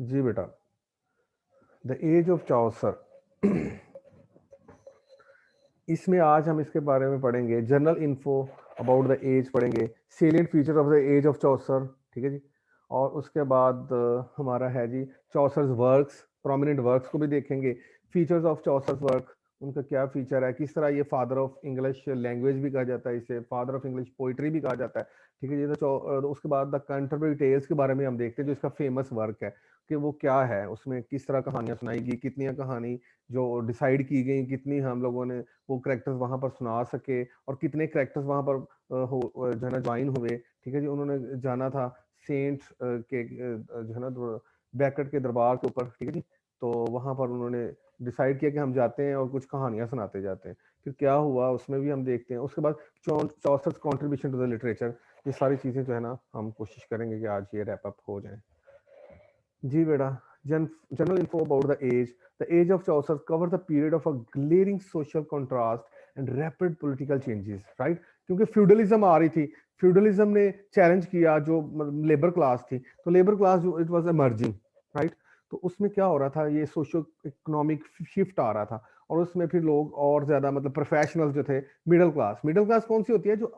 जी बेटा, the age of चौसर इसमें आज हम इसके बारे में पढ़ेंगे, general info about the age पढ़ेंगे, salient feature of the age of Chaucer, ठीक है जी। और उसके बाद हमारा है जी चौसर्स वर्क्स, प्रोमिनेंट वर्क्स को भी देखेंगे, फीचर्स ऑफ चौसर्स वर्क, उनका क्या फीचर है, किस तरह ये फादर ऑफ इंग्लिश लैंग्वेज भी कहा जाता है, इसे फादर ऑफ इंग्लिश पोइट्री भी कहा जाता है, ठीक है जी। तो उसके बाद द कैंटरबरी टेल्स के बारे में हम देखते हैं, जो इसका फेमस वर्क है कि वो क्या है, उसमें किस तरह कहानियां सुनाई गई, कितनी कहानी जो डिसाइड की गई, कितनी हम लोगों ने वो करेक्टर्स वहां पर सुना सके, और कितने करेक्टर्स वहां पर जो है ना ज्वाइन हुए, ठीक है जी। उन्होंने जाना था सेंट के जो है ना बैकट के दरबार के ऊपर, ठीक है जी। तो वहां पर उन्होंने डिसाइड किया कि हम जाते हैं और कुछ कहानियां सुनाते जाते हैं। फिर क्या हुआ उसमें भी हम देखते हैं। उसके बाद चौसठ कॉन्ट्रीब्यूशन टू द लिटरेचर, ये सारी चीजें जो है ना हम कोशिश करेंगे कि आज ये रैप अप हो जाए। जी बेटा, general info about the age, the age of Chaucer covered the period of a glaring social contrast and rapid political changes, right? क्योंकि फ्यूडलिज्म आ रही थी, फ्यूडलिज्म ने चैलेंज किया जो लेबर क्लास थी, तो लेबर क्लास जो इट वाज एमर्जिंग, राइट। तो उसमें क्या हो रहा था, ये सोशो इकोनॉमिक शिफ्ट आ रहा था, और उसमें फिर लोग और ज्यादा मतलब प्रोफेशनल्स जो थे, मिडिल क्लास कौन सी होती है, जो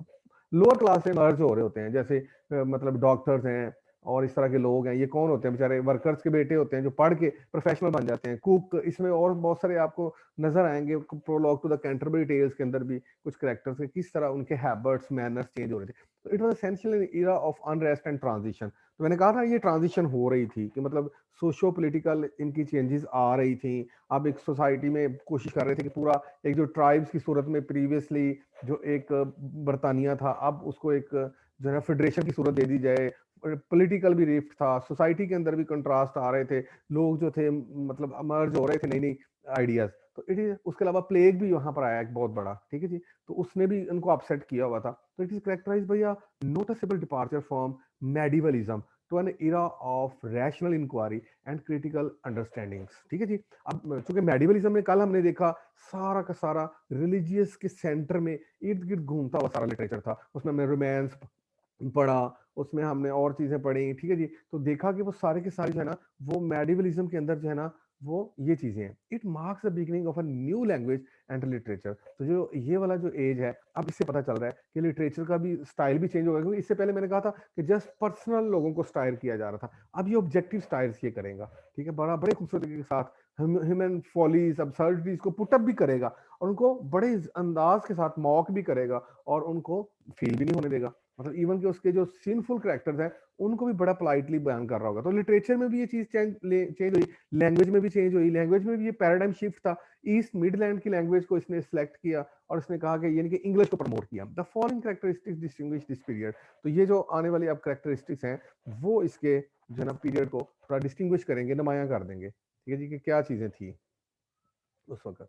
लोअर क्लास से मर्ज हो रहे होते हैं, जैसे मतलब डॉक्टर्स हैं और इस तरह के लोग हैं। ये कौन होते हैं, बेचारे वर्कर्स के बेटे होते हैं जो पढ़ के प्रोफेशनल बन जाते हैं, कुक, इसमें और बहुत सारे आपको नजर आएंगे prologue to the Canterbury Tales के अंदर भी कुछ कैरेक्टर्स के किस तरह उनके हैबिट्स मैनर्स चेंज हो रहे थे। तो it was essential in era of unrest and transition. तो मैंने कहा था ये ट्रांजिशन हो रही थी कि मतलब सोशो पॉलिटिकल इनकी चेंजेस आ रही थी। अब एक सोसाइटी में कोशिश कर रहे थे कि पूरा एक जो ट्राइब्स की सूरत में प्रीवियसली जो एक बरतानिया था, अब उसको एक जो है फेडरेशन की सूरत दे दी जाए। पॉलिटिकल भी रिफ्ट था, सोसाइटी के अंदर भी कंट्रास्ट आ रहे थे, लोग जो थे मतलब अमर्ज हो रहे थे नई नई आइडियाज। तो इट इज, उसके अलावा प्लेग भी वहां पर आया एक बहुत बड़ा, ठीक है जी। तो उसने भी उनको अपसेट किया हुआ था। तो it is characterize by a noticeable departure from medievalism to an era of rational inquiry and critical understandings, ठीक है जी। अब चूंकि मेडिवलिज्म में कल हमने देखा सारा का सारा रिलीजियस के सेंटर में इर्द गिर्द घूमता हुआ सारा लिटरेचर था, उसमें हमने रोमांस पढ़ा, उसमें हमने और चीजें पढ़ी, ठीक है जी। तो देखा कि वो सारे के सारे जो है ना वो मेडिवलिज्म के अंदर जो है ना वो ये चीजें हैं। It marks the beginning of a new language and literature. तो जो ये वाला जो एज है, अब इससे पता चल रहा है कि लिटरेचर का भी स्टाइल भी चेंज होगा, क्योंकि इससे पहले मैंने कहा था कि जस्ट पर्सनल लोगों को स्टाइल किया जा रहा था, अब ये ऑब्जेक्टिव स्टाइल्स ये करेगा, ठीक है। बड़े खूबसूरती के साथ ह्यूमन फॉलीज अब्सर्डिटीज को पुटअप भी करेगा, और उनको बड़े अंदाज के साथ मॉक भी करेगा, और उनको फील भी नहीं होने देगा। मतलब इवन कि उसके जो सिनफुल कैरेक्टर्स हैं उनको भी बड़ा पोलाइटली बयान कर रहा होगा। तो लिटरेचर में भी ये चीज चेंज हुई, लैंग्वेज में भी चेंज हुई, लैंग्वेज में भी ये पैराडाइम शिफ्ट था। ईस्ट मिडलैंड की लैंग्वेज को इसने सिलेक्ट किया, और इसने कहा कि यानी कि इंग्लिश को प्रमोट किया। The following characteristics distinguish this period. तो ये जो आने वाली अब कैरेक्टरिस्टिक्स हैं वो इसके जो ना पीरियड को थोड़ा डिस्टिंग्विश करेंगे, नुमाया कर देंगे, ठीक है जी, कि क्या चीजें थी उस वक्त।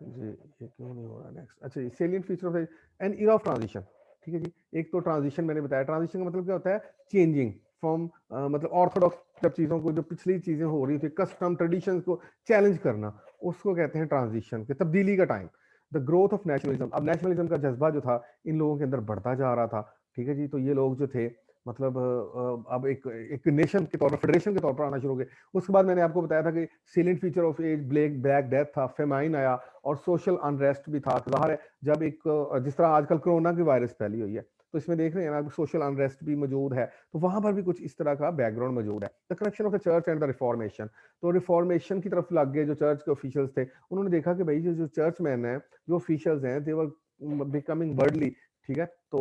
जी, ये क्यों नहीं हो रहा नेक्स्ट। अच्छा, salient feature of an era of transition, ठीक है जी। एक तो ट्रांजिशन मैंने बताया, ट्रांजिशन का मतलब क्या होता है, चेंजिंग फ्रॉम मतलब ऑर्थोडॉक्स जब चीजों को, जो पिछली चीजें हो रही थी, कस्टम ट्रेडिशंस को चैलेंज करना, उसको कहते हैं ट्रांजिशन के, तब्दीली का time. The growth of nationalism, अब नेशनलिज्म का जज्बा जो था इन लोगों के अंदर बढ़ता जा रहा था, ठीक है जी। तो ये लोग जो थे मतलब अब एक एक नेशन के तौर पर, फेडरेशन के तौर पर आना शुरू हो गए। उसके बाद मैंने आपको बताया था कि salient feature of age black black death था, फेमाइन आया, और सोशल अनरेस्ट भी था। जाहिर है जब एक जिस तरह आजकल कोरोना की वायरस फैली हुई है, तो इसमें देख रहे हैं ना सोशल अनरेस्ट भी मौजूद है, तो वहां पर भी कुछ इस तरह का बैकग्राउंड मौजूद है। The connection of the church and the reformation, तो रिफॉर्मेशन की तरफ लग गए जो चर्च के ऑफिशियल्स थे, उन्होंने देखा कि भाई जो चर्च मैन है, जो ऑफिशियल्स हैं, दे वर बिकमिंग वर्डली, ठीक है। तो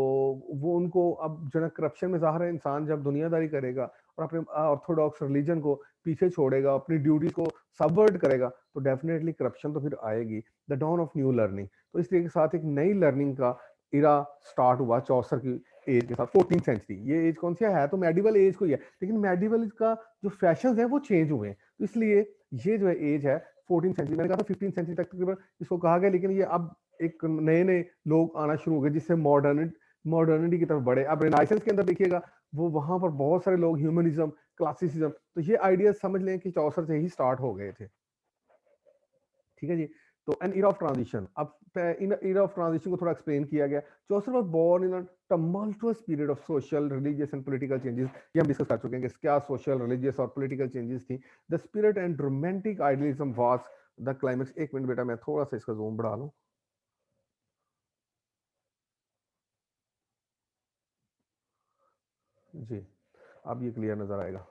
वो उनको अब जो है करप्शन में, ज़ाहिर है इंसान जब दुनियादारी करेगा और अपने ऑर्थोडॉक्स रिलीजन को पीछे छोड़ेगा, अपनी ड्यूटी को सबवर्ट करेगा, तो डेफिनेटली करप्शन तो फिर आएगी। The dawn of new learning, तो इसलिए के साथ एक नई लर्निंग का इरा स्टार्ट हुआ चौसर की एज के साथ, 14th सेंचुरी। ये एज कौन सी है तो मेडिवल एज को ही है, लेकिन मेडिवल का जो फैशन है वो चेंज हुए हैं। तो इसलिए ये जो है एज है 14th सेंचुरी, मैंने कहा था 15th सेंचुरी तक तकरीबन इसको कहा गया, लेकिन ये अब एक नए नए लोग आना शुरू हो गए जिससे मॉडर्निटी की तरफ बढ़े। अब रिनाइसेंस के अंदर देखिएगा, वो वहां पर बहुत सारे लोग ह्यूमनिज्म, क्लासिसिज्म, तो ये आइडियाज समझ लें कि चौसर से ही स्टार्ट हो गए थे, ठीक है जी। तो एन era of transition, अब इन era of transition को थोड़ा एक्सप्लेन किया गया। चौसर was born in a tumultuous period of social, religious and political changes। ये हम डिस्कस कर चुके हैं कि क्या सोशल, रिलीजियस और पॉलिटिकल चेंजेस थी। The spirit and romantic idealism was the climax. एक मिनट बेटा, मैं थोड़ा सा इसका जूम बढ़ा लूं। जी, अब ये क्लियर नजर आएगा।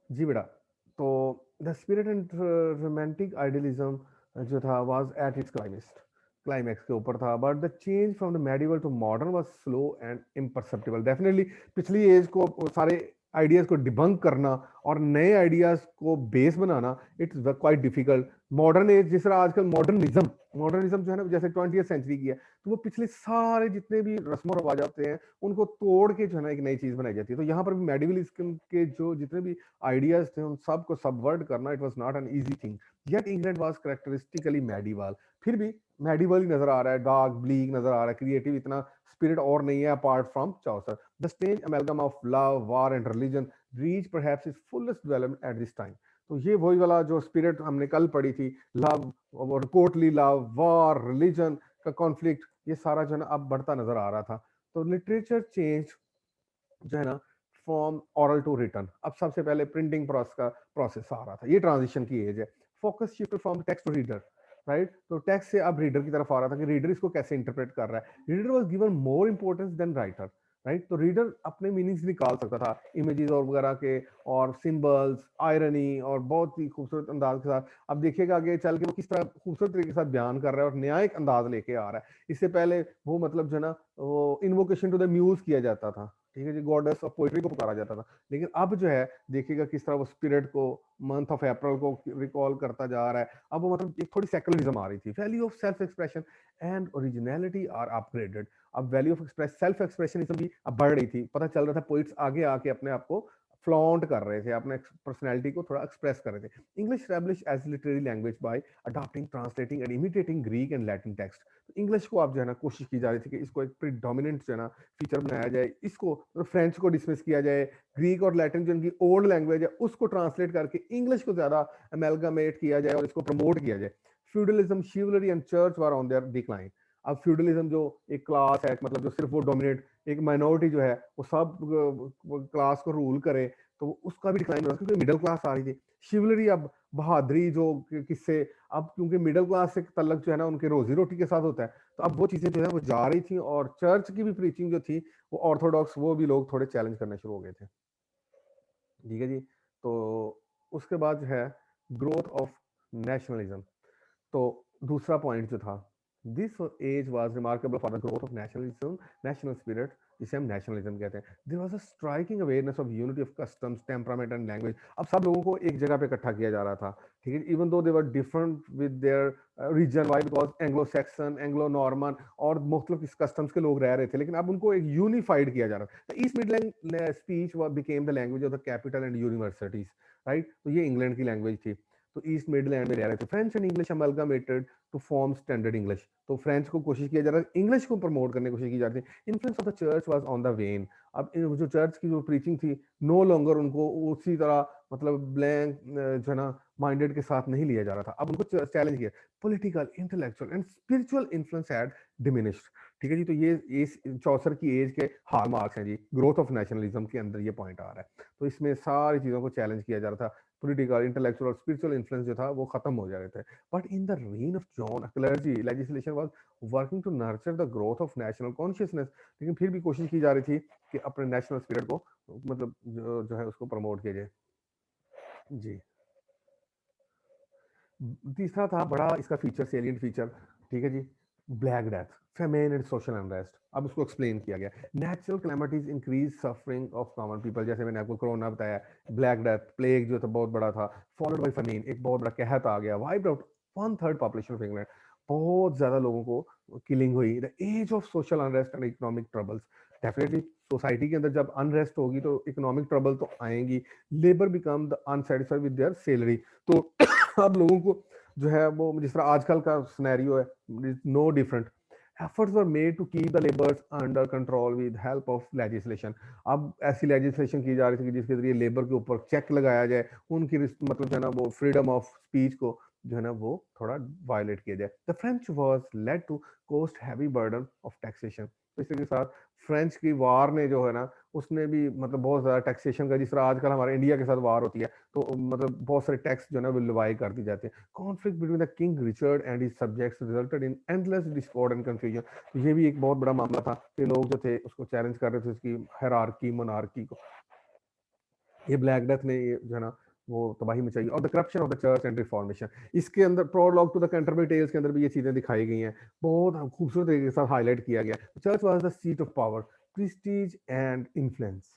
जी बेटा, तो the spirit and romantic idealism जो था वाज एट इट्स क्लाइमैक्स के ऊपर था, but the change from the medieval to modern was slow and imperceptible. Definitely पिछली एज को सारे आइडियाज को डिबंक करना और नए आइडियाज को base banana, it's quite difficult. Modern age जिस तरह आजकल मॉडर्निज्म जो है ना, जैसे 20वीं सेंचुरी की है, तो वो पिछले सारे जितने भी रस्म और रवाज होते हैं उनको तोड़ के जो है ना एक नई चीज बनाई जाती है। तो यहाँ पर भी मेडिवलिज्म के जो जितने भी आइडियाज थे उन सबको सबवर्ट करना, it was not an easy thing. Yet England was characteristically medieval. फिर भी मेडिवल ही नजर आ रहा है, डार्क ब्लीक नजर आ रहा है, क्रिएटिव इतना स्पिरिट और नहीं है apart from Chaucer. The stage amalgam of love, war and religion reach perhaps its fullest development at this time. तो ये वही वाला जो स्पिरिट हमने कल पढ़ी थी, लव और कोर्टली लव, वार, रिलीजन का कॉन्फ्लिक्ट, ये सारा जो है ना अब बढ़ता नजर आ रहा था। तो लिटरेचर चेंज जो है ना फ्रॉम ऑरल टू रिटन। अब सबसे पहले प्रिंटिंग प्रोसेस आ रहा था, ये ट्रांजिशन की एज है। Focus shift from text to reader, right. तो टेक्स्ट से अब रीडर की तरफ आ रहा था कि रीडर इसको कैसे इंटरप्रेट कर रहा है। Reader was given more importance than writer, right. तो रीडर अपने मीनिंग्स निकाल सकता था इमेजेस और वगैरह के, और सिंबल्स, आयरनी, और बहुत ही खूबसूरत अंदाज के साथ। अब देखिएगा आगे चल के वो किस तरह खूबसूरत तरीके के साथ बयान कर रहा है और नया एक अंदाज लेके आ रहा है। इससे पहले वो मतलब जो है ना वो इन्वोकेशन टू द म्यूज किया जाता था, ठीक है जी, गॉडेस ऑफ पोइट्री को पुकारा जाता था। लेकिन अब जो है देखिएगा किस तरह वो स्पिरिट को, मंथ ऑफ अप्रैल को रिकॉल करता जा रहा है। अब वो मतलब एक थोड़ी सेकुलरिज्म आ रही थी। Value of self expression and originality are upgraded. अब वैल्यू ऑफ सेल्फ एक्सप्रेशनिज्म भी अब बढ़ रही थी। पता चल रहा था पोइट्स आगे आके अपने आप को फ्लॉन्ट कर रहे थे, अपने पर्सनैलिटी को थोड़ा एक्सप्रेस कर रहे थे। English establish as literary language by adopting, translating and imitating Greek and Latin text. English को आप जो है ना कोशिश की जा रही थी कि इसको एक प्रीडोमिनेंट जो है ना फीचर बनाया जाए, इसको फ्रेंच को डिसमिस किया जाए, ग्रीक और लैटिन जो इनकी ओल्ड लैंग्वेज है उसको ट्रांसलेट करके इंग्लिश को ज्यादा अमेलगमेट किया जाए और इसको प्रमोट किया जाए। Feudalism, शिवलरी and church were on their decline. अब फ्यूडलिज्म जो एक क्लास है, मतलब जो सिर्फ वो डोमिनेट, एक माइनॉरिटी जो है वो सब क्लास को रूल करे, तो उसका भी डिक्लाइन हो रहा है क्योंकि मिडिल क्लास आ रही थी। शिवलरी, अब बहादुरी जो किससे, अब क्योंकि मिडिल क्लास से तल्लक जो है ना उनके रोजी रोटी के साथ होता है, तो अब वो चीजें जो है वो जा रही थी। और चर्च की भी प्रीचिंग जो थी वो ऑर्थोडॉक्स, वो भी लोग थोड़े चैलेंज करने शुरू हो गए थे, ठीक है जी। तो उसके बाद जो है ग्रोथ ऑफ नेशनलिज्म। तो दूसरा पॉइंट जो था, this age was remarkable for the growth of nationalism, national spirit, जिसे हम नेशनलिज्म कहते हैं। There was a striking awareness of unity of customs, temperament and language. अब सब लोगों को एक जगह पे इकट्ठा किया जा रहा था, ठीक है, even though they were different with their region, why, because Anglo Saxon, Anglo Norman और मुख्तलिफ इस कस्टम्स के लोग रह रहे थे, लेकिन अब उनको एक यूनिफाइड किया जा रहा था। East Midland speech became the language of the capital and universities, right. तो ये इंग्लैंड की लैंग्वेज थी। तो ईस्ट मिडलैंड में रह रहे थे। French and English amalgamated to form standard English. तो फ्रेंच को कोशिश किया जा रहा है, इंग्लिश को प्रमोट करने की कोशिश की जा रही थी। Influence of the church was on the when. अब जो चर्च की जो प्रीचिंग थी, नो लॉन्गर उनको उसी तरह मतलब ब्लैंक जो है ना माइंडेड के साथ नहीं लिया जा रहा था। अब उनको चैलेंज किया। Political, intellectual and spiritual influence had diminished, ठीक है जी। तो ये इस चौसर की एज के हाल मार्क्स हैं जी। ग्रोथ ऑफ नेशनलिज्म के अंदर ये पॉइंट आ रहा है। तो इसमें सारी चीजों को चैलेंज किया जा रहा था। पॉलिटिकल, इंटेलेक्चुअल और स्पिरिचुअल इन्फ्लुएंस जो था वो खत्म हो जा रहे थे। But in the reign of John, clergy legislation was working to nurture the growth of national consciousness। लेकिन फिर भी कोशिश की जा रही थी कि अपने नेशनल स्पिरिट को मतलब जो है उसको प्रमोट किया जाए जी। तीसरा था बड़ा इसका फीचर, सेलिएंट फीचर, ठीक है जी, black death, famine and social unrest. अब उसको एक्सप्लेन किया गया। Natural calamities increase suffering of common people, जैसे मैंने आपको कोरोना बताया, ब्लैक डेथ, प्लेग जो था बहुत बड़ा था, फॉलोड बाय फेमेन, एक बहुत बड़ा कहत आ गया, wiped out one third population of England. बहुत ज्यादा लोगों को किलिंग हुई। The age of social unrest and economic troubles. Definitely society के अंदर जब अनरेस्ट होगी तो इकोनॉमिक ट्रबल तो आएंगी। Labour become the unsatisfied with their salary. तो अब लोगों को जो है वो जिस तरह आजकल का सिनेरियो है, no different. efforts were made to keep the laborers under control with help of legislation। अब ऐसी लेजिस्लेशन की जा रही थी कि जिसके जरिए लेबर के ऊपर चेक लगाया जाए, उनकी मतलब जो है ना वो फ्रीडम ऑफ स्पीच को जो है ना वो थोड़ा वायलेट किया जाए। The French was led to cost heavy burden of taxation. तो इसी के साथ फ्रेंच की वार ने जो है ना उसने भी मतलब बहुत ज्यादा टैक्सेशन का, जिस तरह आजकल हमारे इंडिया के साथ वार होती है तो मतलब बहुत सारे टैक्स जो है ना वो लवाई कर दी जाती है। Conflict between the king Richard and his subjects resulted in endless Discord and confusion. तो ये भी एक बहुत बड़ा मामला था कि लोग जो थे उसको चैलेंज कर रहे थे, उसकी हायरार्की मोनार्की को। ये ब्लैक डेथ ने ये जो है ना वो तबाही मचाई। और the corruption of the church and reformation, इसके अंदर prologue to the Canterbury Tales के अंदर भी ये चीजें दिखाई गई हैं, बहुत खूबसूरत तरीके के साथ हाईलाइट किया गया। Church was the seat of power, prestige and influence.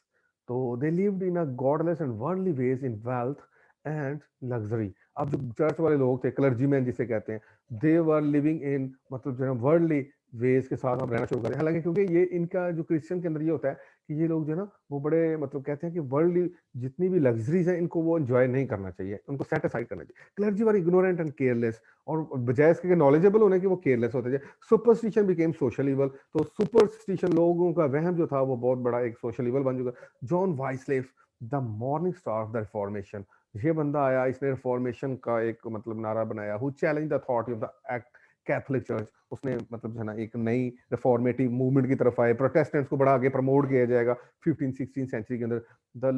तो they lived in a godless and worldly ways in wealth and luxury. अब जो चर्च वाले लोग थे, क्लर्जीमैन जिसे कहते हैं, दे वर लिविंग इन मतलब जो है वर्ल्डली वेज के साथ हम रहना शुरू करें। हालांकि क्योंकि ये इनका जो क्रिश्चियन के अंदर ये होता है कि ये लोग जो है ना वो बड़े मतलब कहते हैं कि वर्ल्ड जितनी भी लग्जरीज हैं इनको वो एंजॉय नहीं करना चाहिए, उनको सेट असाइड करना चाहिए। Clergy were ignorant and careless, और बजाय इसके नॉलेजेबल होने की वो केयरलेस होते थे। सुपरस्टिशन बिकेम सोशल इवल, तो सुपरस्टिशन लोगों का वहम जो था वो बहुत बड़ा एक सोशल इवल बन चुका। John Wycliffe, the morning star of the reformation, ये बंदा आया, इसने रिफॉर्मेशन का एक मतलब नारा बनाया। Who challenge the authority of the act Catholic church, उसने मतलब जो है ना एक नई रिफॉर्मेटिव मूवमेंट की तरफ आए। प्रोटेस्टेंट्स को बड़ा आगे प्रमोट किया जाएगा 15-16 सेंचुरी के अंदर। The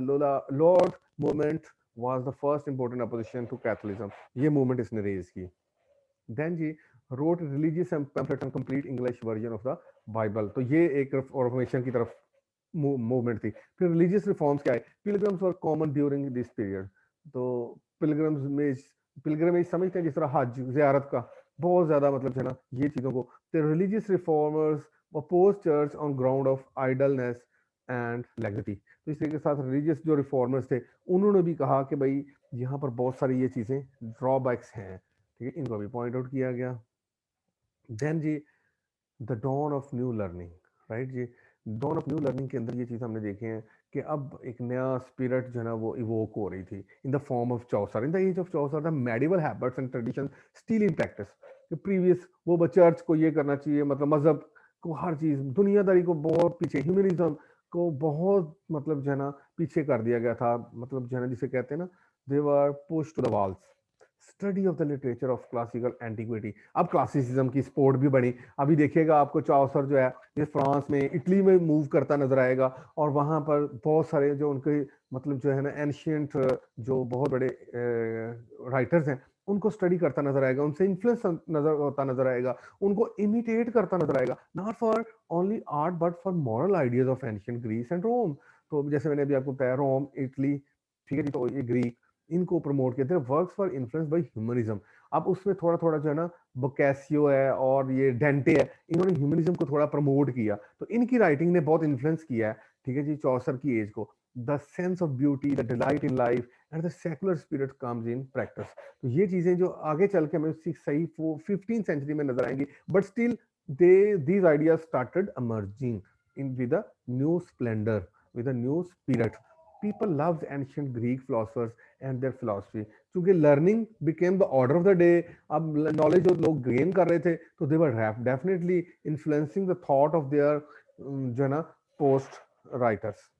Lollard movement was the first important opposition to Catholicism, ये मूवमेंट इसने रेज की। देन जी wrote religious pamphlet and complete English version of the Bible, तो ये एक रिफॉर्मेशन की तरफ मूवमेंट थी। फिर रिलीजियस रिफॉर्म्स क्या है, pilgrims were common during this period. तो पिलग्रिम्स में पिलग्रिमेज समझते हैं जिस तरह हज जियारत का, बहुत ज्यादा मतलब है ना ये चीजों को। The religious reformers oppose church on ground of idleness and laxity. तो इसी के साथ रिलीजियस जो रिफॉर्मर्स थे उन्होंने भी कहा कि भाई यहाँ पर बहुत सारी ये चीजें ड्रॉबैक्स हैं, ठीक है, इनको भी पॉइंट आउट किया गया। देन जी the dawn of new learning, right जी, डॉन ऑफ न्यू लर्निंग के अंदर ये चीज़ हमने देखे हैं कि अब एक नया स्पिरिट जो है ना वो इवोक हो रही थी in the form of Chaucer. In the age of Chaucer the medieval habits and tradition still in practice. कि प्रीवियस वो चर्च को ये करना चाहिए, मतलब मजहब को, हर चीज़ दुनियादारी को बहुत पीछे, ह्यूमनिज्म को बहुत मतलब जो है ना पीछे कर दिया गया था, मतलब जो है ना जिसे कहते हैं ना they were push to the walls. Study of the literature of classical antiquity, अब क्लासिसिज्म की स्पोर्ट भी बनी। अभी देखिएगा आपको चौसर जो है ये फ्रांस में, इटली में मूव करता नजर आएगा, और वहां पर बहुत सारे जो उनके मतलब जो है ना एंशियंट जो बहुत बड़े राइटर्स हैं उनको स्टडी करता नजर आएगा, उनसे इन्फ्लुएंस नजर होता नजर आएगा, उनको इमिटेट करता नजर आएगा, not for only art but for moral ideas of ancient Greece and Rome. तो जैसे मैंने अभी आपको बताया रोम, इटली, ठीक है जी, तो ये ग्रीक, इनको प्रमोट किया। Works for influence by humanism. अब उसमें थोड़ा थोड़ा जो है ना बोकैसियो है और ये डेंटे है, इन्होंने ह्यूमनिज्म को थोड़ा प्रमोट किया, तो इनकी राइटिंग ने बहुत इन्फ्लुएंस किया है, ठीक है जी, चौसर की एज को। The sense of beauty, the delight in life and the secular spirit comes in practice. तो ये चीजें जो आगे चल के हमें सही 15 सेंचुरी में नजर आएंगी, but still they these ideas started emerging in with a new splendor, with a new spirit. People loved ancient Greek philosophers and their philosophy, क्योंकि learning became the order of the day. अब knowledge जो लोग gain कर रहे थे तो they were definitely influencing the thought of their जो है ना पोस्ट राइटर्स।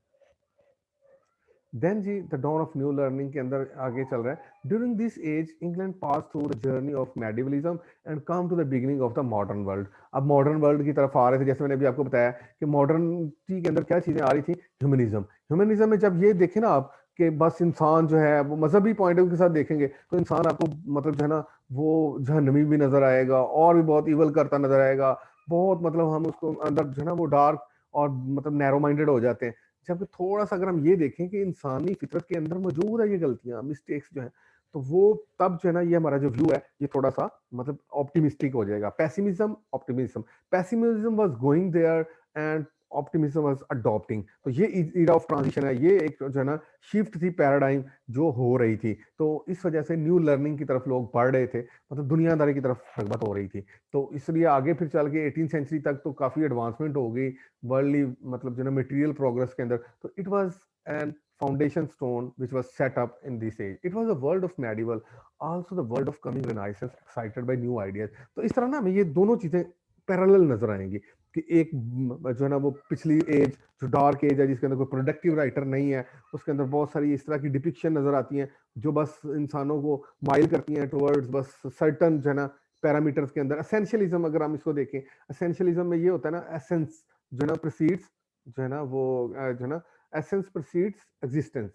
देन जी the dawn of new learning के अंदर आगे चल रहा है। During this age England pass through the journey of medievalism and come to the beginning of the modern world. अब मॉडर्न वर्ल्ड की तरफ आ रहे थे, जैसे मैंने अभी आपको बताया कि मॉडर्निटी के अंदर क्या चीजें आ रही थी, ह्यूमनिज्म। ह्यूमनिज्म में जब ये देखे ना आप कि बस इंसान जो है वो मजहबी पॉइंट ऑफ व्यू के साथ देखेंगे तो इंसान आपको मतलब जो है ना वो जहन्नमी भी नजर आएगा और भी बहुत इवल करता नजर आएगा, बहुत मतलब हम उसको अंदर जो है ना वो डार्क और मतलब नैरो माइंडेड हो जाते हैं। जबकि थोड़ा सा अगर हम ये देखें कि इंसानी फितरत के अंदर मौजूद है ये गलतियां, मिस्टेक्स जो है, तो वो तब जो है ना ये हमारा जो व्यू है ये थोड़ा सा मतलब ऑप्टिमिस्टिक हो जाएगा। Pessimism optimism, pessimism was going there and optimism was adopting. तो ये ईरा ऑफ ट्रांजिशन है, ये एक जो है ना शिफ्ट थी, पैराडाइम जो हो रही थी। तो इस वजह से न्यू लर्निंग की तरफ लोग बढ़ रहे थे, मतलब दुनियादारी की तरफ रगबत हो रही थी। तो इसलिए आगे फिर चल के 18 सेंचुरी तक तो काफी एडवांसमेंट हो गई वर्ल्डली मतलब जो ना मटेरियल प्रोग्रेस के अंदर। तो it was an foundation stone which was set up in this age. It was a world of medieval, also the world of coming renaissance excited by new ideas. तो इस तरह ना हमें ये दोनों चीजें पैरेलल नजर आएंगी कि एक जो है ना वो पिछली एज जो डार्क एज है जिसके अंदर कोई प्रोडक्टिव राइटर नहीं है, उसके अंदर बहुत सारी इस तरह की डिपिक्शन नजर आती हैं जो बस इंसानों को माइल करती हैं टुवर्ड्स बस सर्टन जो है ना पैरामीटर्स के अंदर। एसेंशियलिज्म अगर हम इसको देखें, एसेंशियलिज्म में ये होता है ना, एसेंस जो है ना प्रीसीड्स जो है ना वो जो है ना एसेंस प्रीसीड्स एग्जिस्टेंस।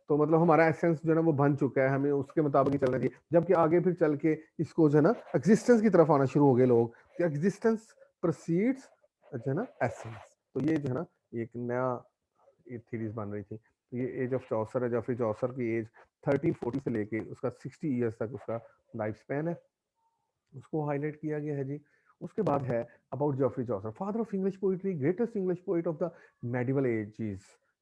तो मतलब हमारा एसेंस जो है ना वो बन चुका है, हमें उसके मुताबिक ही चलना चाहिए। जबकि आगे फिर चल के इसको जो है ना एग्जिस्टेंस की तरफ आना शुरू हो गए लोग, एग्जिस्टेंस प्रोसीड्स जो है ना एसेंस। तो ये जो है ना एक नया थीरीज बन रही थी। तो ये एज ऑफ चौसर है, जॉफरी चौसर की एज 1340 से लेके उसका 60 ईयर्स तक उसका लाइफ स्पैन है, उसको हाईलाइट किया गया है जी। उसके बाद है about Geoffrey Chaucer, father of English poetry, greatest English poet of the medieval ages,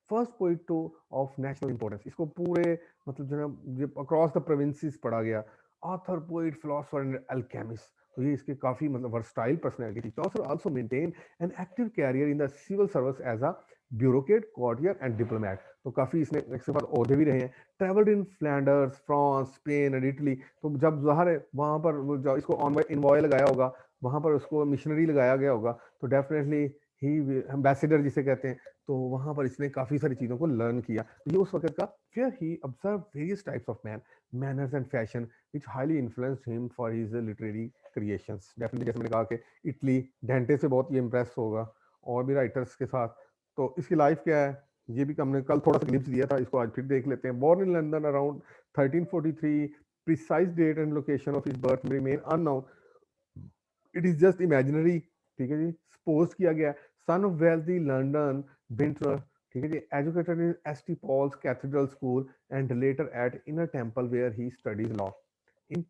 first poet to of national importance. इसको पूरे मतलब जो है अक्रॉस द प्रोविंसेस पढ़ा गया। Author, poet, philosopher and alchemist. तो ये इसके काफी मतलब वर्सटाइल पर्सनैलिटी थी। Chaucer also maintain an active career in the civil service as a bureaucrat, courtier and diplomat. तो काफी इसने इसके बाद ओहदे भी रहे हैं। Travelled in Flanders, France, Spain and Italy. तो जब ज़ाहिर है वहाँ पर इसको ऑन इनवॉय लगाया होगा, वहाँ पर उसको मिशनरी लगाया गया होगा, तो डेफिनेटली ही एम्बेसडर जिसे कहते हैं, तो वहाँ पर इसने काफ़ी सारी चीज़ों को लर्न किया। ये उस वक्त का फिर ही observe various types of man, manners and fashion which highly influenced him for his literary creations. Definitely जैसे मैंने कहा कि इटली, डेंटे से बहुत ये इम्प्रेस होगा और भी राइटर्स के साथ। तो इसकी लाइफ क्या है ये भी हमने कल थोड़ा सा ग्लिम्स दिया था, इसको आज फिर देख लेते हैं। Born in London around 1343, precise date and location of his birth remain unknown, it is just imaginary. ठीक है जी, सपोज किया गया। Son of wealthy London vintner. ठीक है जी, educated in S T Paul's cathedral school and later at Inner Temple where he studies law. In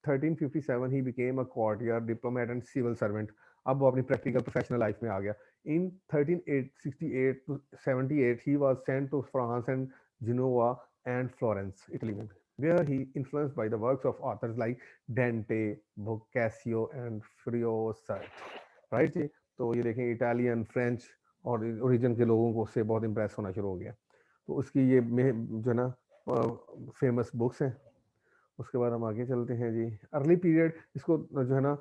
1357 he became a courtier, diplomat and civil servant. अब वो अपनी प्रैक्टिकल प्रोफेशनल लाइफ में आ गया। इन 1368 to 78 he was sent to France and Genoa and Florence, Italy में, where he influenced by the works of authors like Dante, Boccaccio and Froissart, right जी। तो ये देखें इटालियन, फ्रेंच और ओरिजिन के लोगों को उससे बहुत इम्प्रेस होना शुरू हो गया। तो उसकी ये जो है ना फेमस बुक्स हैं। उसके बाद हम आगे चलते हैं जी। अर्ली पीरियड, इसको जो है ना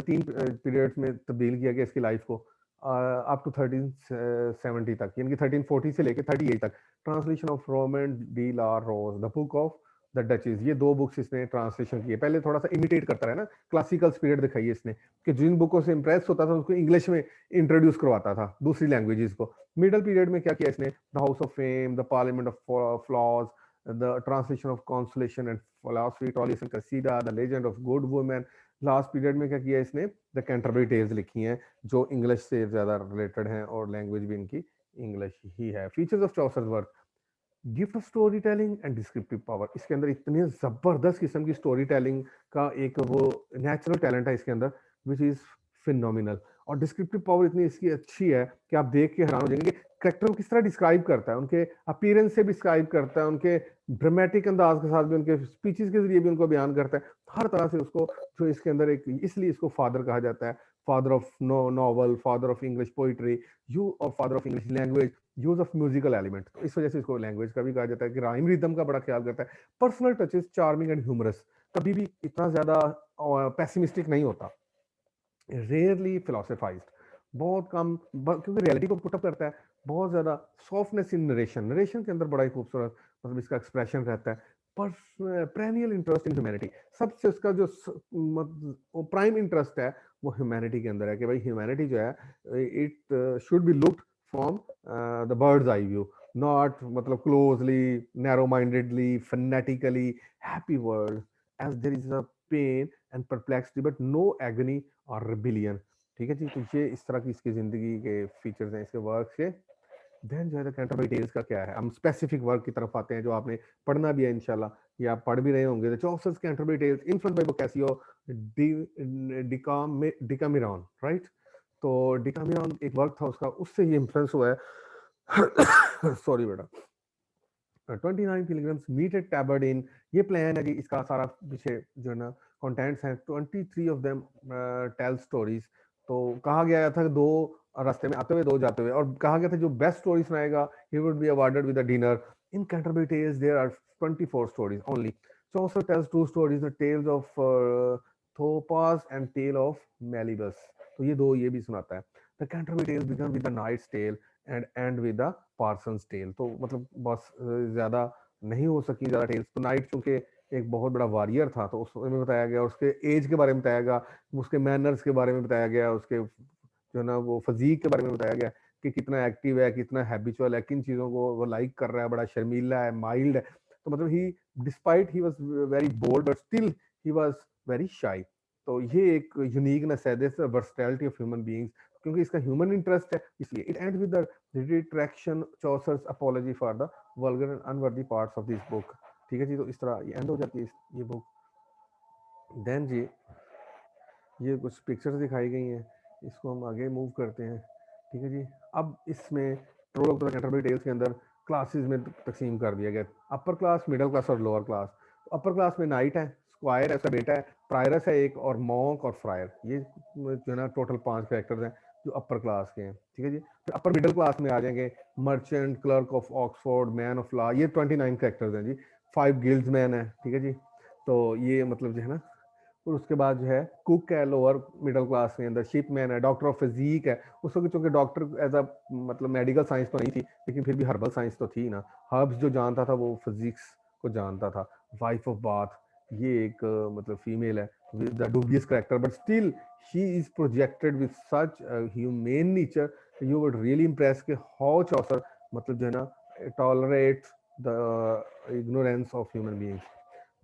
3 पीरियड्स में तब्दील किया गया इसकी लाइफ को, अप टू 1370 तक, यानी कि 1340 से लेकर 38 तक। Translation of Roman de la Rose, the Book of the Duchess, ये 2 बुक्स इसने ट्रांसलेशन किए। पहले थोड़ा सा इमिटेट करता है ना, क्लासिकल स्पिरिट दिखाई इसने कि जिन बुकों से इंप्रेस होता था उसको इंग्लिश में इंट्रोड्यूस करवाता था, दूसरी लैंग्वेजेस को। मिडल पीरियड में क्या किया इसने, the house of fame, the parliament of flaws, the translation of consolation and philosophy, Tollius and Cressida, the legend of good woman। Last period में क्या किया इसने, द कैंटरबरी टेल्स लिखी हैं जो इंग्लिश से ज्यादा रिलेटेड हैं और लैंग्वेज भी इनकी इंग्लिश ही है। Features of Chaucer's work, gift of story telling and descriptive power. इसके अंदर इतने जबरदस्त किस्म की स्टोरी टेलिंग का एक वो नेचुरल टैलेंट है इसके अंदर, विच इज फिनोमिनल। और डिस्क्रिप्टिव पावर इतनी इसकी अच्छी है कि आप देख के हैरान हो जाएंगे करेक्टर को किस तरह डिस्क्राइब करता है, उनके अपीयरेंस से भी डिस्क्राइब करता है, उनके ड्रामेटिक अंदाज के साथ भी, उनके स्पीचेस के जरिए भी उनको बयान करता है, हर तरह से उसको जो इसके अंदर एक, इसलिए इसको फादर कहा जाता है, father of novel, father of English poetry, you और father of English language, use of musical element. तो इस वजह से इसको लैंग्वेज का भी कहा जाता है कि राइम रिदम का बड़ा ख्याल करता है। Personal touches, charming and humorous, कभी भी इतना ज्यादा पेसिमिस्टिक नहीं होता, रेयरली फिलोसफाइज्ड, बहुत कम क्योंकि रियलिटी को पुटअप करता है। बहुत ज्यादा सॉफ्टनेस इन नरेशन, नरेशन के अंदर बड़ा ही खूबसूरत मतलब इसका एक्सप्रेशन रहता है। पर पेरेनियल इंटरेस्ट इन ह्यूमैनिटी, सबसे उसका जो प्राइम इंटरेस्ट है वो ह्यूमैनिटी के अंदर है कि भाई ह्यूमैनिटी जो है it should be looked from the bird's eye view, not मतलब closely, narrow mindedly, fanatically, happy world as there is a pain and perplexity but no agony और रिबिलियन। ठीक है जी, तो ये इस तरह की इसकी जिंदगी के फीचर्स हैं इसके वर्क के। देन जो है कैंटरबरी टेल्स का क्या है, हम स्पेसिफिक वर्क की तरफ आते हैं जो आपने पढ़ना भी है इंशाल्लाह, या आप पढ़ भी रहे होंगे। The Chaucer's Canterbury Tales influenced by Boccaccio, Decameron, right. तो डिकामिरॉन एक वर्क था उसका, उससे ये इन्फ्लुएंस हुआ है। सॉरी बेटा। 29 पिलग्रिम्स मीट एट टैबर्डीन, ये प्लान है जी इसका सारा पीछे जो है ना कंटेंट्स हैं। 23 ऑफ देम टेल स्टोरीज। तो कहा गया था दो रास्ते में आते हुए, दो जाते हुए, और कहा गया था जो बेस्ट स्टोरी सुनाएगा he would be awarded with a dinner. In Canterbury Tales there are 24 stories only. Chaucer tells 2 stories, the tales of Thopas and tale of Melibus। तो ये दो ये भी सुनाता है। The Canterbury Tales began with the Knight's tale and end with the Parson's tale. तो मतलब बस ज्यादा नहीं हो सकी ज्यादा टेल्स। तो नाइट चूंकि एक बहुत बड़ा वॉरियर था तो उसमें बताया गया, उसके एज के बारे में बताया गया, उसके मैनर्स के बारे में बताया गया, उसके जो है ना वो फिजीक के बारे में बताया गया कि कितना एक्टिव है, कितना हैबिचुअल है, किन चीज़ों को वो लाइक कर रहा है, बड़ा शर्मीला है, माइल्ड है। तो मतलब ही despite he was very bold but still he was very shy. तो ये एक यूनिकनेस है, this versatility of human beings, क्योंकि इसका ह्यूमन इंटरेस्ट है इसलिए। It end with the retraction Chaucer's apology for the vulgar and unworthy parts of this book. ठीक है जी, तो इस तरह ये एंड हो जाती है ये बुक। देन जी ये कुछ पिक्चर्स दिखाई गई हैं, इसको हम आगे मूव करते हैं। ठीक है जी, अब इसमें troll of the Canterbury Tales के अंदर क्लासेस में तकसीम कर दिया गया, अपर क्लास, मिडिल क्लास और लोअर क्लास। अपर क्लास में नाइट है, स्क्वायर है, उसका बेटा है, प्रायरस है एक, और मॉन्क और फ्रायर, ये जो है ना टोटल 5 कैरेक्टर्स हैं जो अपर क्लास के हैं। ठीक है जी, फिर अपर मिडिल क्लास में आ जाएंगे merchant, clerk of Oxford, man of law, ये 29 कैरेक्टर्स हैं जी। 5 गिल्ड्स मैन है। ठीक है जी, तो ये मतलब जो है ना, और उसके बाद जो है कुक है लोअर मिडिल क्लास के अंदर, शिपमैन है, डॉक्टर ऑफ फिजिक है। उस वक्त चूंकि डॉक्टर एज अ मतलब मेडिकल साइंस तो नहीं थी, लेकिन फिर भी हर्बल साइंस तो थी ना, हर्ब्स जो जानता था वो फिजिक्स को जानता था। वाइफ ऑफ बाथ, ये एक मतलब फीमेल है with the dubious character but still she is projected with such humane nature, you would really impress के हाउ चौसर मतलब जो है ना tolerate the ignorance of human beings.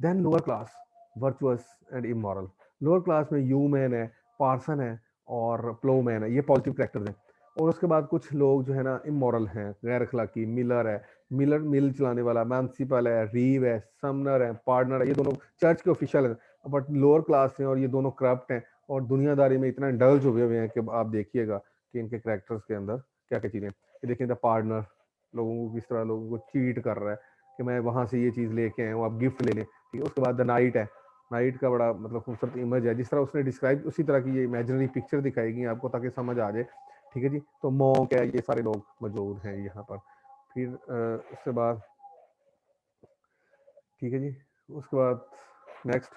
Then lower class, virtuous and immoral. Lower class में yeoman है, parson है और प्लो man है, ये पॉजिटिव कैरेक्टर्स हैं। और उसके बाद कुछ लोग जो है ना इमोरल हैं, गैर अखलाकी, मिलर है, मिलर मिल चलाने वाला, म्यूनसिपल है, रीव है, समनर है, पार्टनर है, ये दोनों चर्च के ऑफिशियल हैं बट लोअर क्लास हैं, और ये दोनों करप्ट हैं और दुनियादारी में इतना इंडल्ज हुए हुए हैं कि आप देखिएगा कि इनके कैरेक्टर्स के अंदर क्या क्या चीज़ें। ये देखिए द पार्टनर लोगों को किस तरह लोगों को चीट कर रहा है कि मैं वहां से ये चीज़ लेके आया हूँ, आप गिफ्ट ले लें। ठीक है, उसके बाद द नाइट है, नाइट का बड़ा मतलब खूबसूरत इमेज है, जिस तरह उसने डिस्क्राइब उसी तरह की ये इमेजिनरी पिक्चर दिखाएगी आपको ताकि समझ आ जाए। ठीक है जी, तो मॉन्क है, ये सारे लोग मौजूद हैं यहाँ पर। फिर उसके बाद ठीक है जी, उसके बाद नेक्स्ट।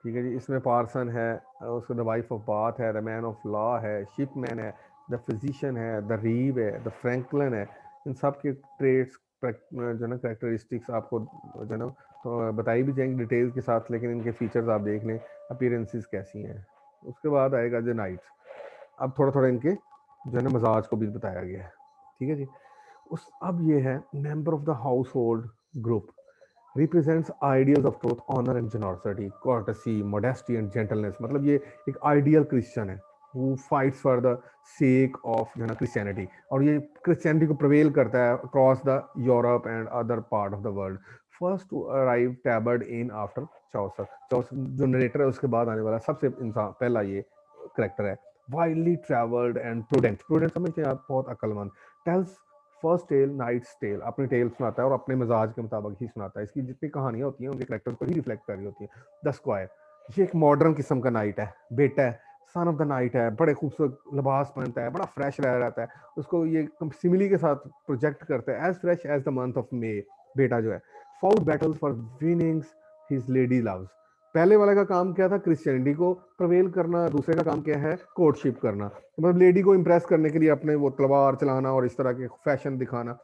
ठीक है जी, इसमें पार्सन है, उसको द वाइफ ऑफ बाथ है, द मैन ऑफ लॉ है, शिपमैन है, द फिजिशियन है, द रीव है, द फ्रैंकलिन है। इन सब के ट्रेड्स जो ना करेक्टरिस्टिक्स आपको जो है ना तो बताई भी जाएंगी डिटेल के साथ, लेकिन इनके फीचर्स आप देख लें, अपीयरेंसेस कैसी हैं। उसके बाद आएगा जो नाइट्स। अब थोड़ा थोड़ा इनके जो है ना मजाज को भी बताया गया है। ठीक है जी, उस अब ये है member of the house hold group represents ideals of truth, honor and generosity, courtesy, modesty and gentleness। मतलब ये एक आइडियल क्रिश्चियन है who fights for the sake of जो है ना क्रिश्चियनिटी, और ये क्रिश्चियनिटी को प्रवेल करता है across the Europe and other part of the world। First to arrive Tabard Inn after Chaucer. Chaucer जो नरेटर है उसके बाद आने वाला सबसे इंसान पहला ये करेक्टर है। Widely travelled and prudent, prudent समझते हैं आप, बहुत अक्लमंद। Tales first tale knight's tale, अपनी टेल सुनाता है और अपने मिजाज के मुताबिक ही सुनाता है। इसकी जितनी कहानियां होती हैं उनके करेक्टर को ही रिफ्लेक्ट कर रही होती हैं। द स्क्वायर, ये एक मॉडर्न किस्म का नाइट है, बेटा है, सन ऑफ द नाइट है, बड़े खूबसूरत लिबास पहनता है, बड़ा फ्रेश रह रहता है, उसको ये सिमिली के साथ प्रोजेक्ट करता है, as fresh as the month of May. बेटा जो है fought battles for winnings his lady loves. पहले वाले का काम क्या था, क्रिश्चियनिटी को प्रवेल करना, दूसरे का काम क्या है, कोर्टशिप करना, मतलब लेडी को इंप्रेस करने के लिए अपने वो तलवार चलाना और इस तरह के फैशन दिखाना।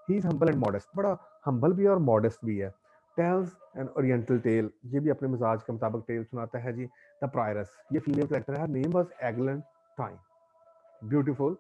He is humble and modest, बड़ा हम्बल भी है और मॉडेस्ट भी है। टेल्स एन ओरिएंटल टेल, ये भी अपने मिजाज के मुताबिक टेल सुनाता है जी। द प्रायरस, ये फीमेल कैरेक्टर है, name was Eglantine, beautiful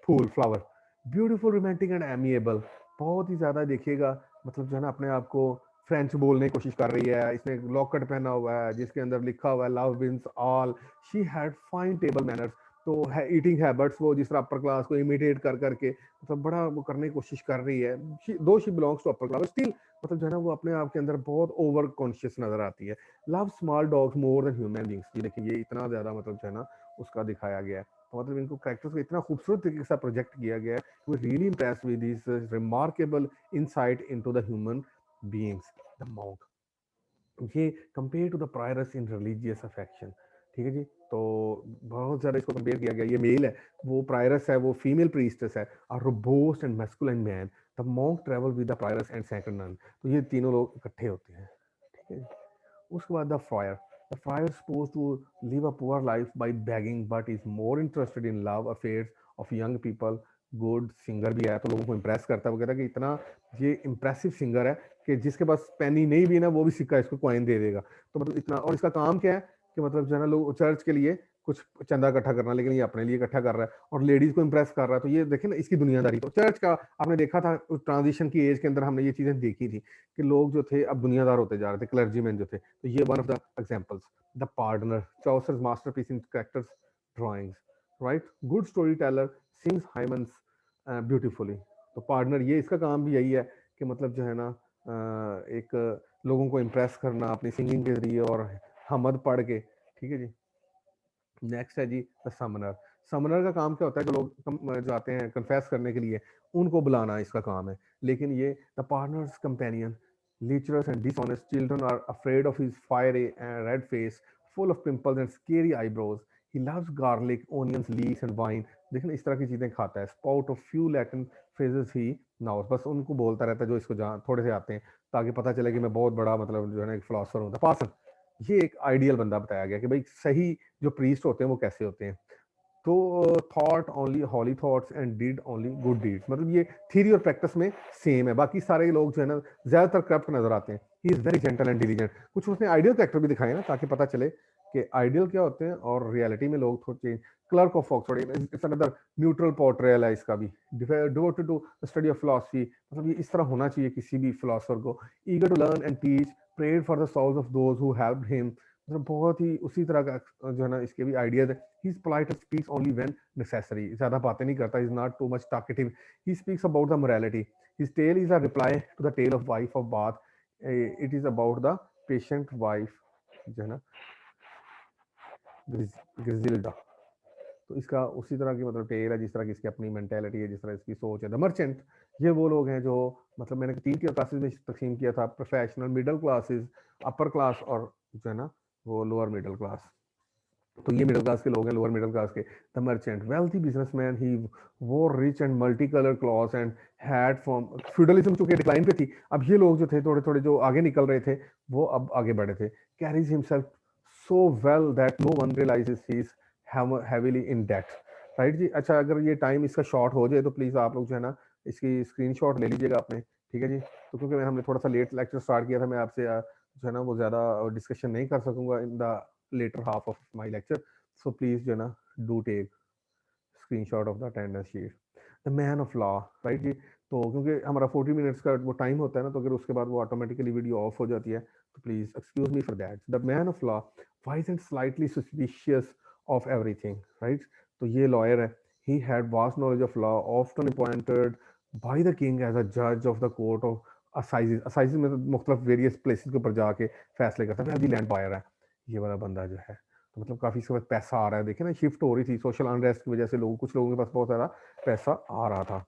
फूल flower, beautiful romantic and amiable, बहुत ही ज़्यादा देखिएगा मतलब जो है ना अपने आप को फ्रेंच बोलने की कोशिश कर रही है। इसने लॉकेट पहना हुआ है जिसके अंदर लिखा हुआ है love wins all. She had fine table manners, तो है ईटिंग हैबिट्स वो जिस तरह अपर क्लास को इमिटेट कर करके मतलब बड़ा वो करने की कोशिश कर रही है। Though she belongs to upper class still मतलब जो है ना वो अपने आप के अंदर बहुत ओवर कॉन्शियस नजर आती है। Love small dogs more than human beings, ये देखिए ये इतना ज्यादा मतलब जो है ना उसका दिखाया गया है। तो मतलब इनको कैरेक्टर्स को इतना खूबसूरत तरीके से प्रोजेक्ट किया गया है, we really impressed with this remarkable insight into the human beings. The monk, ये compare to the prioress in religious affection. ठीक है जी, तो बहुत ज़्यादा इसको कंपेयर किया गया। ये मेल है, वो प्रायरस है, वो फीमेल प्रीस्टेस है, a robust and masculine man. The monk travel with the prioress and second nun, तो ये तीनों लोग इकट्ठे होते हैं। ठीक है जी, उसके बाद the fryer, The friar is supposed to live a poor life by begging, but is more interested in love affairs of young people. Good singer भी है तो लोगों को इम्प्रेस करता है, वो कहता है कि इतना ये इम्प्रेसिव सिंगर है कि जिसके पास पेनी नहीं भी ना वो भी सिक्का इसको कॉइन दे देगा। तो मतलब इतना, और इसका काम क्या है कि मतलब जो है ना लोग चर्च के लिए कुछ चंदा इकट्ठा करना, लेकिन ये अपने लिए इकट्ठा कर रहा है और लेडीज को इम्प्रेस कर रहा है। तो ये देखे ना इसकी दुनियादारी। तो चर्च का आपने देखा था ट्रांजिशन की एज के अंदर हमने ये चीजें देखी थी कि लोग जो थे अब दुनियादार होते जा रहे थे, क्लर्जीमैन जो थे। तो ये one of the examples. The pardoner, Chaucer's masterpiece in characters drawings, right. Good story teller sings hymns beautifully. तो पार्टनर ये इसका काम भी यही है कि मतलब जो है ना एक लोगों को इम्प्रेस करना अपनी सिंगिंग के जरिए और हमद पढ़ के, ठीक है जी। नेक्स्ट है जी द समनर। समनर का काम क्या होता है, जो लोग जो आते हैं कन्फेस करने के लिए उनको बुलाना इसका काम है। लेकिन ये the partners companion, lecherous and dishonest children are afraid of his fiery and red face, full of pimples and scary eyebrows. He loves garlic, onions, leeks and wine. देखना इस तरह की चीजें खाता है। Spout of few Latin phrases he knows, बस उनको बोलता रहता है जो इसको जहाँ थोड़े से आते हैं, ताकि पता चले कि मैं बहुत बड़ा मतलब जो है ना एक फिलोसफर हूँ। द पार्सन, ये एक आइडियल बंदा बताया गया कि भाई सही जो प्रीस्ट होते हैं वो कैसे होते हैं। तो thought only holy thoughts and did only good deeds, मतलब ये थ्योरी और प्रैक्टिस में सेम है। बाकी सारे लोग जो है ना ज्यादातर करप्ट नजर आते हैं। He is very gentle and diligent. कुछ उसने आइडियल कैरेक्टर भी दिखाए ना, ताकि पता चले कि आइडियल क्या होते हैं और रियलिटी में लोग थोड़े change. Clerk of Oxford, it's another neutral portrayal है इसका भी। Devoted to study of philosophy, मतलब ये इस तरह होना चाहिए किसी भी फिलोसफर को। Eager to learn and teach, prayed for the souls of those who helped him, मतलब बहुत ही उसी तरह का जो है ना इसके भी आइडियाज है। He is polite and speaks only when necessary, ज्यादा बातें नहीं करता। Is not too much talkative. He speaks about the morality. His tale is a reply to the tale of wife of Bath. It is about the patient wife जो है ना ग्रिजिल्डा। तो इसका उसी तरह की मतलब टेल है जिस तरह की इसकी अपनी मेंटेलिटी है, जिस तरह इसकी सोच है। द मर्चेंट, ये वो लोग हैं जो मतलब मैंने 3 क्लासेस में तकसीम किया था, professional, middle classes, upper class और जो है ना वो लोअर मिडिल क्लास। तो ये मिडिल क्लास के लोग हैं, लोअर मिडिल क्लास के। द मर्चेंट, वेल्थी बिजनेसमैन, ही वो rich and multi colour cloth and had from feudalism चूंकि डिक्लाइन पे थी, अब ये लोग जो थे थोड़े थोड़े जो आगे निकल रहे थे वो अब आगे बढ़े थे। Carries himself so well that no one realizes he is heavily in debt, right जी। अच्छा, अगर ये टाइम इसका शॉर्ट हो जाए तो प्लीज आप लोग जो है ना इसकी स्क्रीनशॉट ले लीजिएगा अपने, ठीक है जी। तो क्योंकि हमने थोड़ा सा लेट लेक्चर स्टार्ट किया था, मैं आपसे जो है ना वो ज्यादा डिस्कशन नहीं कर सकूंगा in the later half of my lecture. So please जो है ना do take screenshot of the attendance sheet. The man of law, right जी। तो क्योंकि हमारा 40 मिनट्स का वो टाइम होता है ना, तो अगर उसके बाद वो ऑटोमेटिकली वीडियो ऑफ हो जाती है तो please excuse me for that. The man of law, wise and slightly suspicious of everything, right. तो ये लॉयर है। He had vast knowledge of law, often appointed by the king as a जज of the court of assizes. Assizes में तो मुख्तलिफ various places के ऊपर जाके फैसले करता है। वेल्दी लैंड बायर है ये वाला बंदा जो है। तो मतलब काफी इसके पास पैसा आ रहा है। देखिए ना, शिफ्ट हो रही थी सोशल अनरेस्ट की वजह से, लोगों कुछ लोगों के पास बहुत सारा पैसा आ रहा था।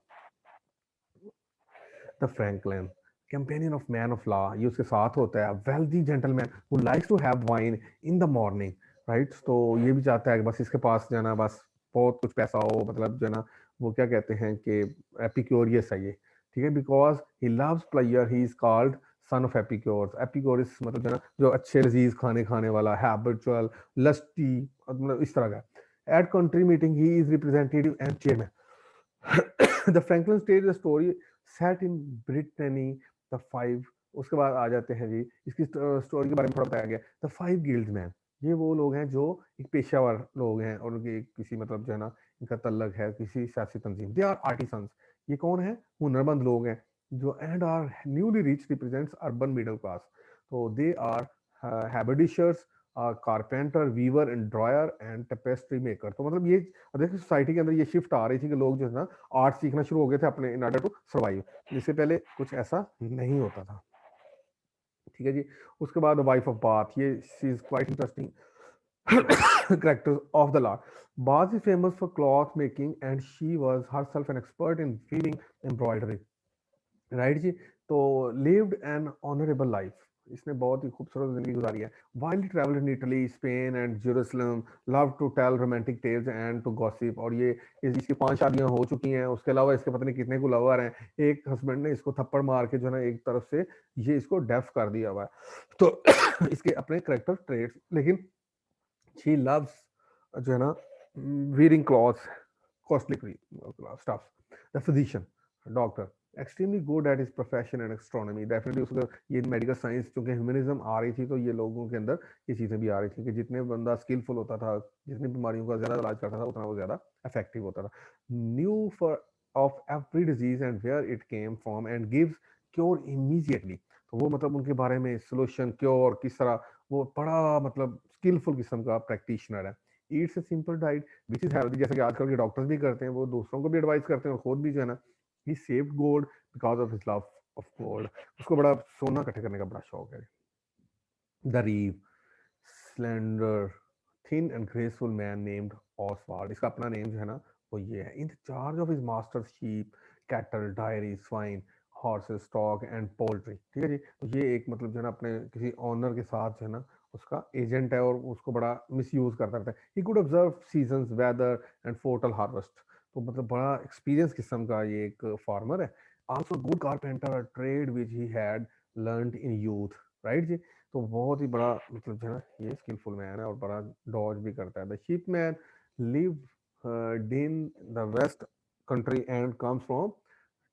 The franklin, companion of man of law, ये उसके साथ होता है। Wealthy gentleman who likes to have wine in the morning, right. तो ये भी चाहता है कि बस इसके पास जो है ना बस बहुत कुछ पैसा हो, मतलब जो है ना वो क्या कहते हैं कि एपिक्योरियस है ये, ठीक है। Because he loves pleasure he is called son of Epicurus. Epicurus मतलब जो है ना जो अच्छे लजीज खाने खाने वाला, हैबिचुअल, लस्टी, मतलब इस तरह का। At country meeting he is representative and chairman. The franklin stage the story set in Brittany, the five. उसके बाद आ जाते हैं जी इसकी स्टोरी के बारे में थोड़ा बताया गया। द फाइव गिल्ड मैन, ये वो लोग हैं जो एक पेशावर लोग हैं और उनकी किसी मतलब जो है ना इनका तल्लक है किसी सियासी तंजीम। दे आर आर्टिसंस, ये कौन है, हुनरमंद लोग हैं जो and are newly rich represents urban middle class. तो they are haberdashers, carpenter, weaver and dyer and tapestry maker. तो मतलब ये देखिए सोसाइटी के अंदर ये शिफ्ट आ रही थी कि लोग जो है ना आर्ट सीखना शुरू हो गए थे अपने इन ऑर्डर टू सर्वाइव, जिससे पहले कुछ ऐसा नहीं होता था, ठीक है जी। उसके बाद वाइफ ऑफ बाथ, ये she is quite interesting character of the law. Bath is famous for cloth making and she was herself an expert in weaving embroidery, right जी। तो लिव्ड एन ऑनरेबल लाइफ, इसने बहुत ही खूबसूरत जिंदगी गुजारी है। While he traveled in Italy, Spain and Jerusalem, loved to tell romantic tales and to gossip। और ये इसकी 5 शादियां हो चुकी हैं, उसके अलावा इसके पता नहीं कितने को लवर हैं। एक हस्बैंड ने इसको थप्पड़ मार के जो है ना एक तरफ से ये इसको डेफ कर दिया हुआ है। तो इसके अपने करेक्टर ट्रेड्स, लेकिन she loves जो है ना wearing clothes, costly stuff। The physician, doctor, extremely good at his profession and astronomy। Definitely उसका ये मेडिकल साइंस, चूंकि ह्यूमनिज्म आ रही थी तो ये लोगों के अंदर ये चीज़ें भी आ रही थी कि जितने बंदा स्किलफुल होता था, जितनी बीमारियों का ज़्यादा इलाज करता था, उतना वो ज़्यादा इफेक्टिव होता था। Knew for of every disease and where it came from and gives cure immediately. तो वो मतलब उनके बारे में सोल्यूशन, क्योर किस तरह, वो बड़ा मतलब स्किलफुल किस्म का प्रैक्टिशनर है। Eats a simple diet which is healthy, जैसे कि आजकल के डॉक्टर्स भी करते हैं, वो दूसरों को भी एडवाइस करते हैं और खुद भी जो है ना, he saved gold because of his love of gold. उसको बड़ा सोना इकट्ठे करने का बड़ा शौक है। The reeve, slender, thin and graceful man named Oswald. इसका अपना नेम जो है ना वो ये है। In the charge of his master sheep, cattle, dairy, swine, horses, stock and poultry. ठीक है जी। तो ये एक मतलब जो है ना अपने किसी ऑनर के साथ जो है ना उसका एजेंट है और उसको बड़ा मिसयूज करता रहता है। He could observe seasons, weather and foretell harvest. तो मतलब बड़ा एक्सपीरियंस किस्म का ये एक फार्मर है। Also good carpenter, trade which he had learned in youth. Right जी। तो बहुत ही बड़ा मतलब जो है ना ये स्किलफुल मैन है और बड़ा डॉज भी करता है। The shipman live in the west country and comes from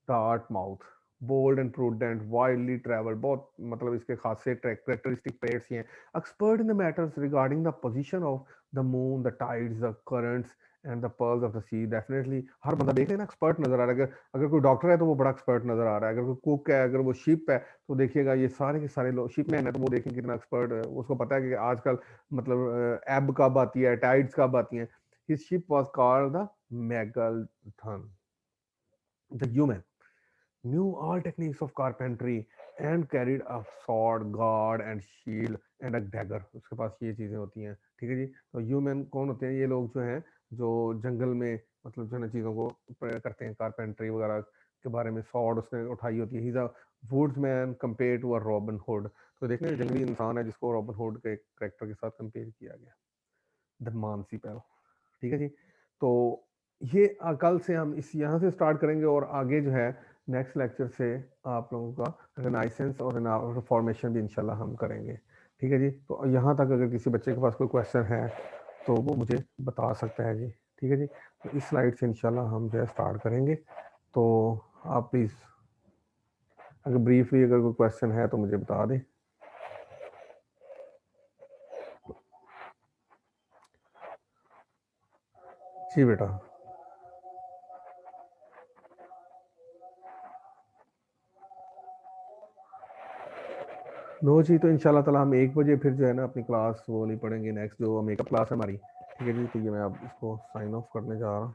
Dartmouth. Bold and prudent, widely travel, बहुत मतलब इसके खासे कैरेक्टरिस्टिक ट्रेट्स ही हैं। Expert in the matters regarding the position of the moon, the tides, the currents and the perils of the sea. Definitely हर बंदा देख रहे ना एक्सपर्ट नजर आ रहा है। अगर अगर कोई डॉक्टर है तो वो बड़ा एक्सपर्ट नजर आ रहा है। अगर कोई कुक है, अगर वो शिप है तो देखिएगा ये सारे के सारे लोग शिप मैन है तो वो देखें कितना एक्सपर्ट है। उसको पता है कि आजकल मतलब एब कब आती है, टाइड्स कब आती हैं। His ship was called the Magdalene. The human knew all techniques of carpentry and carried a sword, guard and shield and a dagger। उसके पास ये चीजें होती हैं। ठीक है जी। तो ह्यूमन कौन होते हैं? ये लोग जो हैं जो जंगल में मतलब जो है ना चीजों को करते हैं, कारपेंट्री वगैरह के बारे में। सॉर्ड उसने उठाई होती है। He is a woodsman compare to a Robin Hood. तो देखने जंगली इंसान है जिसको रॉबिन हुड के कैरेक्टर के साथ कंपेयर किया गया। द मानसी पैरो। ठीक है जी। तो ये कल से हम इस यहाँ से स्टार्ट करेंगे और आगे जो है नेक्स्ट लेक्चर से आप लोगों का रिनाइसेंस और फॉर्मेशन भी इंशाल्लाह हम करेंगे। ठीक है जी। तो यहाँ तक अगर किसी बच्चे के पास कोई क्वेश्चन है तो वो मुझे बता सकता है जी। ठीक है जी। तो इस स्लाइड से इंशाल्लाह हम जो है स्टार्ट करेंगे। तो आप प्लीज़ अगर ब्रीफली अगर कोई क्वेश्चन है तो मुझे बता दें। जी बेटा। नो जी। तो इंशाल्लाह ताला हम 1 बजे फिर जो है ना अपनी क्लास वो नहीं पढ़ेंगे, नेक्स्ट जो मेकअप क्लास है हमारी। ठीक है जी। तो ये मैं अब इसको साइन ऑफ करने जा रहा हूँ।